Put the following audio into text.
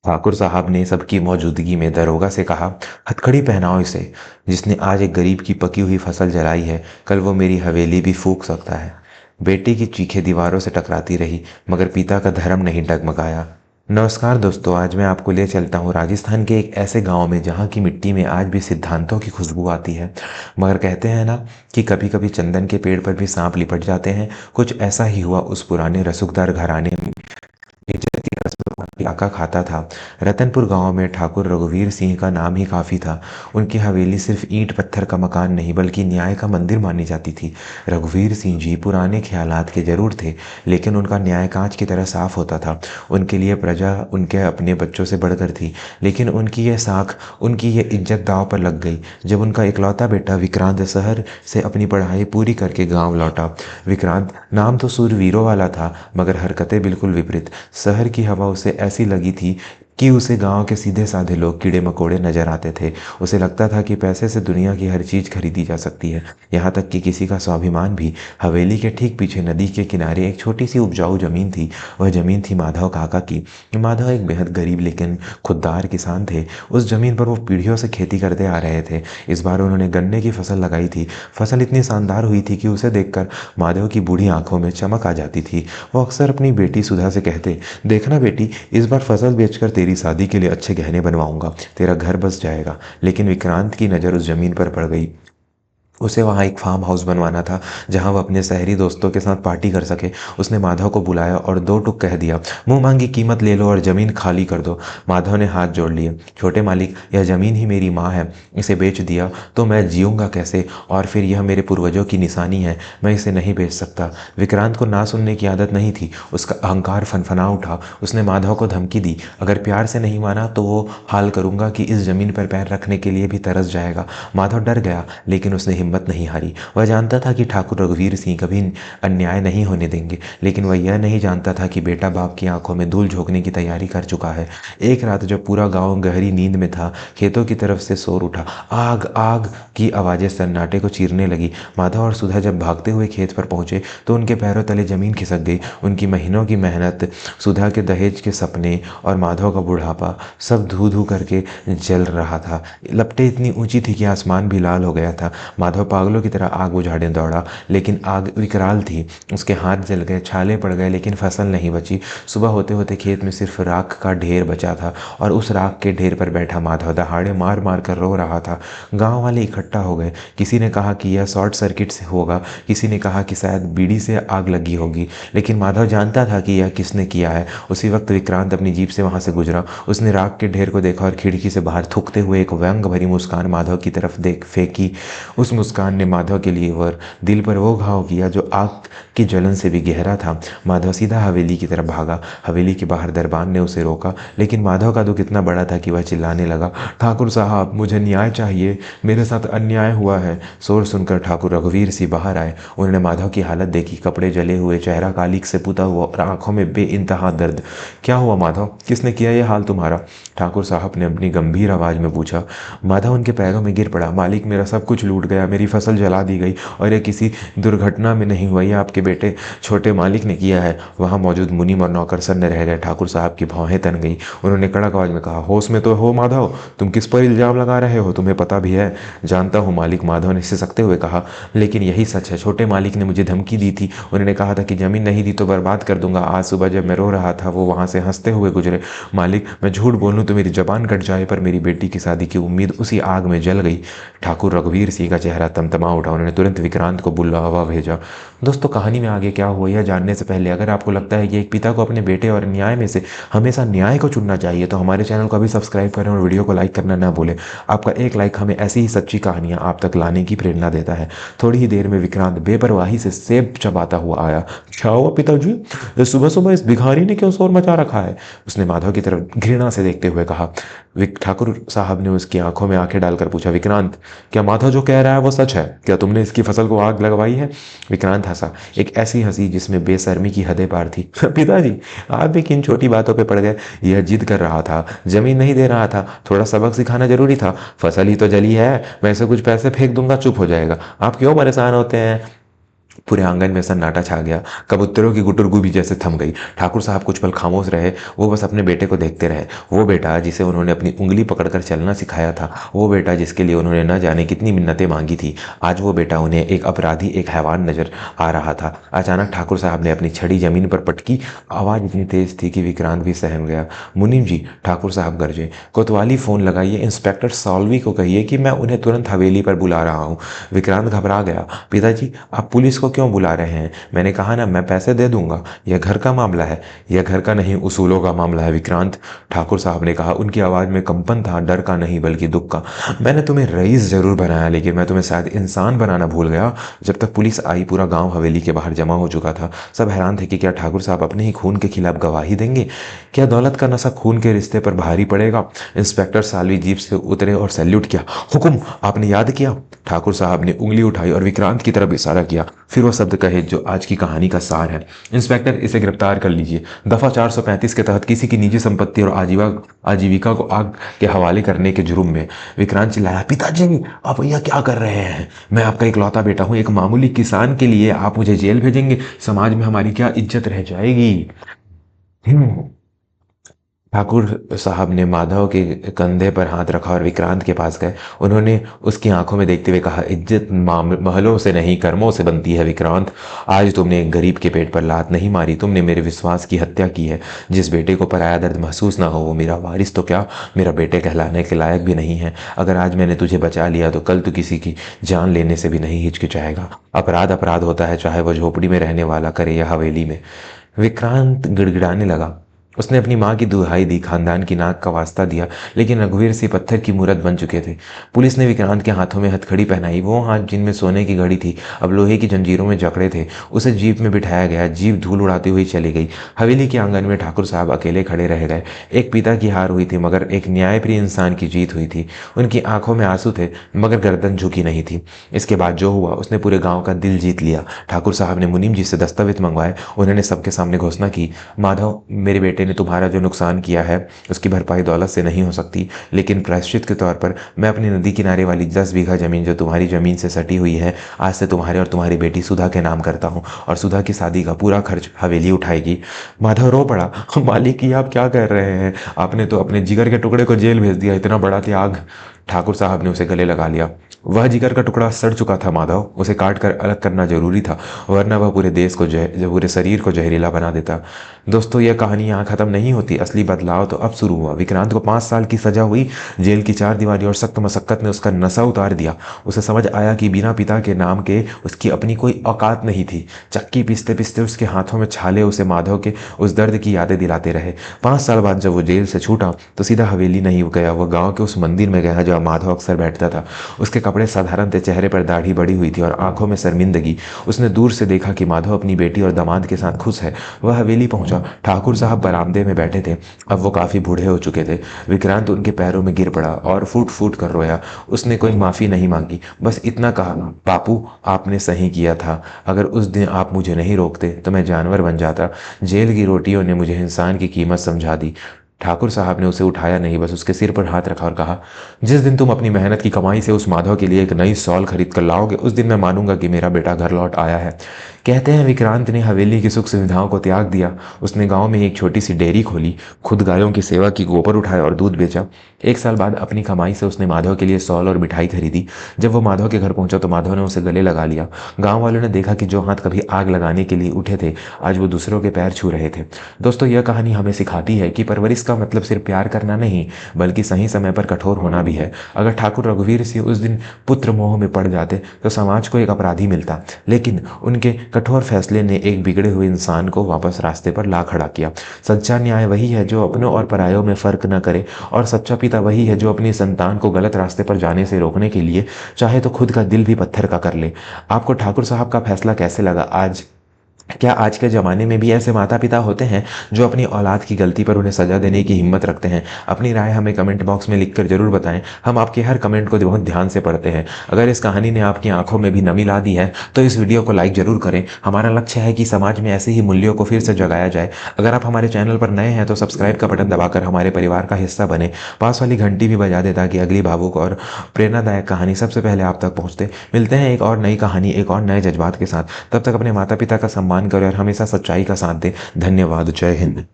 ठाकुर साहब ने सबकी मौजूदगी में दरोगा से कहा, हथकड़ी पहनाओ इसे। जिसने आज एक गरीब की पकी हुई फसल जलाई है, कल वो मेरी हवेली भी फूंक सकता है। बेटी की चीखें दीवारों से टकराती रही, मगर पिता का धर्म नहीं डगमगाया। नमस्कार दोस्तों, आज मैं आपको ले चलता हूँ राजस्थान के एक ऐसे गांव में जहाँ की मिट्टी में आज भी सिद्धांतों की खुशबू आती है। मगर कहते हैं ना कि कभी कभी चंदन के पेड़ पर भी सांप लिपट जाते हैं। कुछ ऐसा ही हुआ उस पुराने रसूखदार घराने में। इज्जत की रस्म आका खाता था। रतनपुर गांव में ठाकुर रघुवीर सिंह का नाम ही काफी था। उनकी हवेली सिर्फ ईंट पत्थर का मकान नहीं बल्कि न्याय का मंदिर मानी जाती थी। रघुवीर सिंह जी पुराने ख्यालात के जरूर थे, लेकिन उनका न्याय कांच की तरह साफ होता था। उनके लिए प्रजा उनके अपने बच्चों से बढ़कर थी। लेकिन उनकी यह साख, उनकी यह इज्जत दांव पर लग गई जब उनका इकलौता बेटा विक्रांत शहर से अपनी पढ़ाई पूरी करके गांव लौटा। विक्रांत नाम तो सूरवीरों वाला था, मगर हरकतें बिल्कुल विपरीत। शहर की हवा उसे ऐसी लगी थी कि उसे गांव के सीधे साधे लोग कीड़े मकोड़े नजर आते थे। उसे लगता था कि पैसे से दुनिया की हर चीज खरीदी जा सकती है, यहाँ तक कि किसी का स्वाभिमान भी। हवेली के ठीक पीछे नदी के किनारे एक छोटी सी उपजाऊ जमीन थी। वह जमीन थी माधव काका की। माधव एक बेहद गरीब लेकिन खुददार किसान थे। उस जमीन पर वो पीढ़ियों से खेती करते आ रहे थे। इस बार उन्होंने गन्ने की फसल लगाई थी। फसल इतनी शानदार हुई थी कि उसे देखकर माधव की बूढ़ी आंखों में चमक आ जाती थी। वो अक्सर अपनी बेटी सुधा से कहते, देखना बेटी, इस बार फसल बेचकर तेरी शादी के लिए अच्छे गहने बनवाऊंगा, तेरा घर बस जाएगा। लेकिन विक्रांत की नज़र उस जमीन पर पड़ गई। उसे वहाँ एक फार्म हाउस बनवाना था, जहाँ वह अपने शहरी दोस्तों के साथ पार्टी कर सके। उसने माधव को बुलाया और दो टुक कह दिया, मुंह मांगी कीमत ले लो और ज़मीन खाली कर दो। माधव ने हाथ जोड़ लिए, छोटे मालिक, यह ज़मीन ही मेरी माँ है। इसे बेच दिया तो मैं जीऊँगा कैसे? और फिर यह मेरे पूर्वजों की निशानी है, मैं इसे नहीं बेच सकता। विक्रांत को ना सुनने की आदत नहीं थी। उसका अहंकार फनफना उठा। उसने माधव को धमकी दी, अगर प्यार से नहीं माना तो वो हाल करूंगा कि इस ज़मीन पर पैर रखने के लिए भी तरस जाएगा। माधव डर गया, लेकिन उसने हिम्मत नहीं हारी। वह जानता था कि ठाकुर रघुवीर सिंह कभी अन्याय नहीं होने देंगे, लेकिन वह यह नहीं जानता था कि बेटा बाप की आंखों में धूल झोंकने की तैयारी कर चुका है। एक रात जब पूरा गांव गहरी नींद में था, खेतों की तरफ से शोर उठा। आग आग की आवाजें सन्नाटे को चीरने लगी। माधव और सुधा जब भागते हुए खेत पर पहुंचे तो उनके पैरों तले जमीन खिसक गई। उनकी महीनों की मेहनत, सुधा के दहेज के सपने और माधव का बुढ़ापा, सब धू धू करके जल रहा था। लपटें इतनी ऊंची थी कि आसमान भी लाल हो गया था। माधव पागलों की तरह आग बुझाने दौड़ा, लेकिन आग विकराल थी। उसके हाथ जल गए, छाले पड़ गए, लेकिन फसल नहीं बची। सुबह होते होते खेत में सिर्फ राख का ढेर बचा था, और उस राख के ढेर पर बैठा माधव दहाड़े मार मार कर रो रहा था। गांव वाले इकट्ठा हो गए। किसी ने कहा कि यह शॉर्ट सर्किट से होगा, किसी ने कहा कि शायद बीड़ी से आग लगी होगी, लेकिन माधव जानता था कि यह किसने किया है। उसी वक्त विक्रांत अपनी जीप से वहां से गुजरा। उसने राख के ढेर को देखा और खिड़की से बाहर थूकते हुए एक व्यंग भरी मुस्कान माधव की तरफ देख फेंकी। उस मुस्कान ने माधव के लिए वर दिल पर वो घाव किया जो आग की जलन से भी गहरा था। माधव सीधा हवेली की तरफ भागा। हवेली के बाहर दरबान ने उसे रोका, लेकिन माधव का दुख इतना बड़ा था कि वह चिल्लाने लगा, ठाकुर साहब, मुझे न्याय चाहिए, मेरे साथ अन्याय हुआ है। शोर सुनकर ठाकुर रघुवीर सिंह बाहर आए। उन्होंने माधव की हालत देखी, कपड़े जले हुए, चेहरा कालिक से पुता हुआ और आंखों में बेइंतहा दर्द। क्या हुआ माधव, किसने किया ये हाल तुम्हारा? ठाकुर साहब ने अपनी गंभीर आवाज में पूछा। माधव उनके पैरों में गिर पड़ा। मालिक, मेरा सब कुछ लूट गया, मेरी फसल जला दी गई, और ये किसी दुर्घटना में नहीं हुआ, ये आपके बेटे छोटे मालिक ने किया है। वहां मौजूद मुनीम और नौकर सन्न रह गए। ठाकुर साहब की भौहें तन गई। उन्होंने कड़क आवाज में कहा, होश में तो हो माधव, तुम किस पर इल्जाम लगा रहे हो? तुम्हें पता भी है? जानता हूँ मालिक, माधव ने सिसकते हुए कहा, लेकिन यही सच है। छोटे मालिक ने मुझे धमकी दी थी। उन्होंने कहा था कि जमीन नहीं दी तो बर्बाद कर दूंगा। आज सुबह जब मैं रो रहा था, वो वहां से हंसते हुए गुजरे। मालिक, मैं झूठ बोलूं तो मेरी जबान कट जाए, पर मेरी बेटी की शादी की उम्मीद उसी आग में जल गई। ठाकुर रघुवीर सिंह का चेहरा तमतमा उठा। उन्होंने तुरंत विक्रांत को बुलावा भेजा। दोस्तों, कहानी में आगे क्या हुआ यह जानने से पहले अगर आपको लगता है कि एक पिता को अपने बेटे और न्याय में से हमेशा न्याय को चुनना चाहिए, तो हमारे चैनल को अभी सब्सक्राइब करें और वीडियो को लाइक करना ना भूलें। आपका एक लाइक हमें ऐसी ही सच्ची कहानियां आप तक लाने की प्रेरणा देता है। थोड़ी ही देर में विक्रांत बेपरवाही से सेब चबाता हुआ आया। क्या हुआ पिताजी, सुबह सुबह इस भिखारी ने क्यों शोर मचा रखा है? उसने माधव की तरफ घृणा से देखते हुए कहा। ठाकुर साहब ने उसकी आंखों में आंखें डालकर पूछा, विक्रांत, क्या माधव जो कह रहा है वो सच है? क्या तुमने इसकी फसल को आग लगवाई है? विक्रांत हंसा, एक ऐसी हंसी जिसमें बेशर्मी की हदें पार थी। पिताजी, आप भी किन छोटी बातों पे पड़ गए? यह जिद कर रहा था, जमीन नहीं दे रहा था, थोड़ा सबक सिखाना जरूरी था। फसल ही तो जली है, मैं इसे कुछ पैसे फेंक दूंगा, चुप हो जाएगा। आप क्यों परेशान होते हैं? पूरे आंगन में सन्नाटा छा गया। कबूतरों की गुटुरगू भी जैसे थम गई। ठाकुर साहब कुछ पल खामोश रहे। वो बस अपने बेटे को देखते रहे। वो बेटा जिसे उन्होंने अपनी उंगली पकड़कर चलना सिखाया था, वो बेटा जिसके लिए उन्होंने न जाने कितनी मिन्नतें मांगी थी, आज वो बेटा उन्हें एक अपराधी, एक हैवान नजर आ रहा था। अचानक ठाकुर साहब ने अपनी छड़ी जमीन पर पटकी। आवाज इतनी तेज थी कि विक्रांत भी सहम गया। मुनीम जी, ठाकुर साहब गरजे, कोतवाली फोन लगाइए, इंस्पेक्टर सॉल्वी को कहिए कि मैं उन्हें तुरंत हवेली पर बुला रहा हूँ। विक्रांत घबरा गया। पिताजी, आप पुलिस को क्यों बुला रहे हैं? मैंने कहा ना, मैं पैसे दे दूंगा। यह घर का मामला है। यह घर का नहीं, उसूलों का मामला है विक्रांत, ठाकुर साहब ने कहा। उनकी आवाज में कंपन था, डर का नहीं बल्कि दुख का। मैंने तुम्हें रईस जरूर बनाया, लेकिन मैं तुम्हें शायद इंसान बनाना भूल गया। जब तक पुलिस आई, पूरा गांव हवेली के बाहर जमा हो चुका था। सब हैरान थे कि क्या ठाकुर साहब अपने ही खून के खिलाफ गवाही देंगे? क्या दौलत का नशा खून के रिश्ते पर भारी पड़ेगा? इंस्पेक्टर साल्वी जीप से उतरे और सैल्यूट किया। हुकुम, आपने याद किया? ठाकुर साहब ने उंगली उठाई और विक्रांत की तरफ इशारा किया। फिर वो शब्द कहे जो आज की कहानी का सार है। इंस्पेक्टर, इसे गिरफ्तार कर लीजिए। दफा 435 के तहत किसी की निजी संपत्ति और आजीविका को आग के हवाले करने के जुर्म में। विक्रांत चिल्लाया, पिताजी, आप यह क्या कर रहे हैं? मैं आपका इकलौता बेटा हूं। एक मामूली किसान के लिए आप मुझे जेल भेजेंगे? समाज में हमारी क्या इज्जत रह जाएगी? हम्म। ठाकुर साहब ने माधव के कंधे पर हाथ रखा और विक्रांत के पास गए। उन्होंने उसकी आंखों में देखते हुए कहा, इज्जत महलों से नहीं, कर्मों से बनती है विक्रांत। आज तुमने एक गरीब के पेट पर लात नहीं मारी, तुमने मेरे विश्वास की हत्या की है। जिस बेटे को पराया दर्द महसूस ना हो, वो मेरा वारिस तो क्या, मेरा बेटे कहलाने के लायक भी नहीं है। अगर आज मैंने तुझे बचा लिया तो कल तू किसी की जान लेने से भी नहीं हिचकिचाएगा। अपराध अपराध होता है, चाहे वह झोपड़ी में रहने वाला करे या हवेली में। विक्रांत गिड़गिड़ाने लगा। उसने अपनी माँ की दुहाई दी, खानदान की नाक का वास्ता दिया, लेकिन रघुवीर सिंह पत्थर की मूरत बन चुके थे। पुलिस ने विक्रांत के हाथों में हथकड़ी पहनाई। वो हाथ जिनमें सोने की घड़ी थी, अब लोहे की जंजीरों में जकड़े थे। उसे जीप में बिठाया गया। जीप धूल उड़ाती हुई चली गई। हवेली के आंगन में ठाकुर साहब अकेले खड़े रह गए। एक पिता की हार हुई थी, मगर एक न्यायप्रिय इंसान की जीत हुई थी। उनकी आंखों में आंसू थे, मगर गर्दन झुकी नहीं थी। इसके बाद जो हुआ, उसने पूरे गांव का दिल जीत लिया। ठाकुर साहब ने मुनीम जी से दस्तावेज मंगवाए। उन्होंने सबके सामने घोषणा की, माधव, मेरे बेटे ने तुम्हारा जो नुकसान किया है उसकी भरपाई दौलत से नहीं हो सकती, लेकिन प्रायश्चित के तौर पर मैं अपनी नदी किनारे वाली 10 बीघा जमीन जो तुम्हारी जमीन से सटी हुई है, आज से तुम्हारे और तुम्हारी बेटी सुधा के नाम करता हूँ, और सुधा की शादी का पूरा खर्च हवेली उठाएगी। माधव रो पड़ा। मालिक, ये आप क्या कर रहे हैं? आपने तो अपने जिगर के टुकड़े को जेल भेज दिया, इतना बड़ा त्याग। ठाकुर साहब ने उसे गले लगा लिया। वह जिगर का टुकड़ा सड़ चुका था माधव, उसे काट कर अलग करना जरूरी था, वरना वह पूरे देश को पूरे शरीर को जहरीला बना देता। दोस्तों, यह कहानी यहाँ खत्म नहीं होती। असली बदलाव तो अब शुरू हुआ। विक्रांत को 5 साल की सजा हुई। जेल की 4 दीवारी और सख्त मशक्कत ने उसका नशा उतार दिया। उसे समझ आया कि बिना पिता के नाम के उसकी अपनी कोई औकात नहीं थी। चक्की पीसते पीसते उसके हाथों में छाले उसे माधव के उस दर्द की यादें दिलाते रहे। 5 साल बाद जब वो जेल से छूटा तो सीधा हवेली नहीं गया, वह गाँव के उस मंदिर में गया जहाँ माधव अक्सर बैठता था। उसके कपड़े साधारण थे, चेहरे पर दाढ़ी बड़ी हुई थी और आंखों में शर्मिंदगी। उसने दूर से देखा कि माधव अपनी बेटी और दामाद के साथ खुश है। वह हवेली पहुंचा। ठाकुर साहब बरामदे में बैठे थे। अब वो काफी बूढ़े हो चुके थे। विक्रांत उनके पैरों में गिर पड़ा और फूट फूट कर रोया। उसने कोई माफी नहीं मांगी, बस इतना कहा, बापू, आपने सही किया था। अगर उस दिन आप मुझे नहीं रोकते तो मैं जानवर बन जाता। जेल की रोटियों ने मुझे इंसान की कीमत समझा दी। ठाकुर साहब ने उसे उठाया नहीं, बस उसके सिर पर हाथ रखा और कहा, जिस दिन तुम अपनी मेहनत की कमाई से उस माधव के लिए एक नई सॉल खरीद कर लाओगे, उस दिन मैं मानूंगा कि मेरा बेटा घर लौट आया है। कहते हैं विक्रांत ने हवेली की सुख सुविधाओं को त्याग दिया। उसने गांव में एक छोटी सी डेयरी खोली, खुद गायों की सेवा की, गोबर उठाया और दूध बेचा। 1 साल बाद अपनी कमाई से उसने माधव के लिए सॉल और मिठाई खरीदी। जब वो माधव के घर पहुंचा तो माधव ने उसे गले लगा लिया। गांव वालों ने देखा कि जो हाथ कभी आग लगाने के लिए उठे थे, आज वो दूसरों के पैर छू रहे थे। दोस्तों, यह कहानी हमें सिखाती है कि परवरिश का मतलब सिर्फ प्यार करना नहीं, बल्कि सही समय पर कठोर होना भी है। अगर ठाकुर रघुवीर सिंह उस दिन पुत्र मोह में पड़ जाते तो समाज को एक अपराधी मिलता, लेकिन उनके कठोर फैसले ने एक बिगड़े हुए इंसान को वापस रास्ते पर ला खड़ा किया। सच्चा न्याय वही है जो अपनों और परायों में फर्क न करे, और सच्चा पिता वही है जो अपनी संतान को गलत रास्ते पर जाने से रोकने के लिए चाहे तो खुद का दिल भी पत्थर का कर ले। आपको ठाकुर साहब का फैसला कैसे लगा? आज क्या आज के ज़माने में भी ऐसे माता पिता होते हैं जो अपनी औलाद की गलती पर उन्हें सज़ा देने की हिम्मत रखते हैं? अपनी राय हमें कमेंट बॉक्स में लिखकर ज़रूर बताएं। हम आपके हर कमेंट को बहुत ध्यान से पढ़ते हैं। अगर इस कहानी ने आपकी आंखों में भी नमी ला दी है तो इस वीडियो को लाइक ज़रूर करें। हमारा लक्ष्य है कि समाज में ऐसे ही मूल्यों को फिर से जगाया जाए। अगर आप हमारे चैनल पर नए हैं तो सब्सक्राइब का बटन दबाकर हमारे परिवार का हिस्सा बने। पास वाली घंटी भी बजा दें ताकि अगली भावुक और प्रेरणादायक कहानी सबसे पहले आप तक पहुंचते। मिलते हैं एक और नई कहानी, एक और नए जज्बात के साथ। तब तक अपने माता पिता का सम्मान करें और हमेशा सच्चाई का साथ दें। धन्यवाद। जय हिंद।